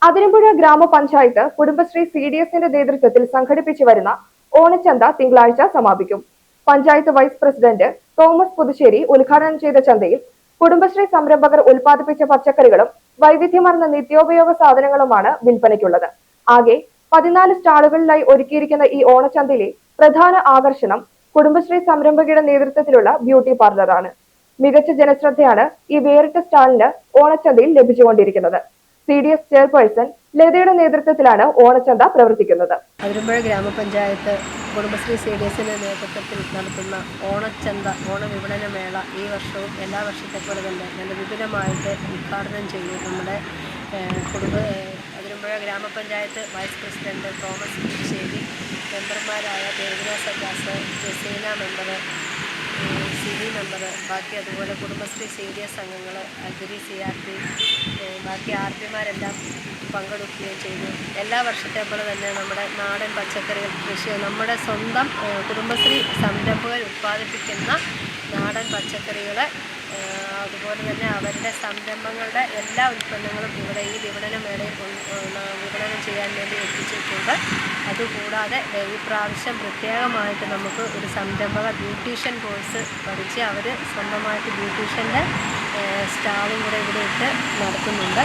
അതിരമ്പുഴ ഗ്രാമപഞ്ചായത്ത് കുടുംബശ്രീ CDSന്റെ നേതൃത്വത്തിൽ സംഘടിപ്പിച്ചു വരുന്ന ഓണച്ചന്ത തിങ്കളാഴ്ച സമാപിക്കും. Panchayat vice president Thomas Puthussery ഉദ്ഘാടനം ചെയ്ത ചന്തയിൽ കുടുംബശ്രീ സംരംഭകർ ഉൽപ്പാദിപ്പിച്ച പച്ചക്കറികളും വൈവിധ്യമാർന്ന നിത്യോപയോഗ സാധനങ്ങളുമാണ് വിൽപ്പനയ്ക്കുള്ളത്. ആകെ 14 സ്റ്റാളുകളിലായി ഒരുക്കിയിരിക്കുന്ന ഈ ഓണച്ചന്തയിലെ പ്രധാന ആകർഷണം കുടുംബശ്രീ സംരംഭകരുടെ നേതൃത്വത്തിലുള്ള ബ്യൂട്ടി പാർലറാണ്. മികച്ച ജനശ്രദ്ധയാണ് ഈ വേറിട്ട സ്റ്റാളിന് ഓണച്ചന്തയിൽ ലഭിച്ചുകൊണ്ടിരിക്കുന്നത്. CDS ചെയർപേഴ്സൺ ലതയുടെ നേതൃത്വത്തിലാണ് ഓണച്ചന്ത പ്രവർത്തിക്കുന്നത്. അതിരമ്പുഴ ഗ്രാമപഞ്ചായത്ത് കുടുംബശ്രീ CDSന്റെ നേതൃത്വത്തിൽ നടത്തുന്ന ഓണച്ചന്ത ഓണവിപണന മേള ഈ വർഷവും എല്ലാ വർഷത്തെ പോലെ തന്നെ നല്ല വിപുലമായിട്ട് ഉദ്ഘാടനം ചെയ്യും. നമ്മുടെ അതിരമ്പുഴ ഗ്രാമപഞ്ചായത്ത് വൈസ് പ്രസിഡന്റ് തോമസ് പുതുശ്ശേരി, മെമ്പർമാരായ ദേവന സജാസ്, ജസീന മെമ്പർ, സിബി മെമ്പർ, ബാക്കി അതുപോലെ കുടുംബശ്രീ CDS അംഗങ്ങൾ, അഗ്രി CRP, ബാക്കി RPമാരെല്ലാം പങ്കെടുക്കുകയും ചെയ്തു. എല്ലാ വർഷത്തെ പോലെ തന്നെ നമ്മുടെ നാടൻ പച്ചക്കറികൾ കൃഷി, നമ്മുടെ സ്വന്തം കുടുംബശ്രീ സംരംഭകർ ഉൽപ്പാദിപ്പിക്കുന്ന നാടൻ പച്ചക്കറികൾ, അതുപോലെ തന്നെ അവരുടെ സംരംഭങ്ങളുടെ എല്ലാ ഉൽപ്പന്നങ്ങളും ഇവിടെ ഈ വിപണന മേളയിൽ വിപണനം ചെയ്യാൻ വേണ്ടി എത്തിച്ചിട്ടുണ്ട്. അതുകൂടാതെ ഈ പ്രാവശ്യം പ്രത്യേകമായിട്ട് നമുക്ക് ഒരു സംരംഭക ബ്യൂട്ടീഷ്യൻ കോഴ്സ് പഠിച്ച് അവർ സ്വന്തമായിട്ട് ബ്യൂട്ടീഷ്യൻ്റെ സ്റ്റാളും കൂടെ ഇവിടെ ഇട്ട് നടത്തുന്നുണ്ട്.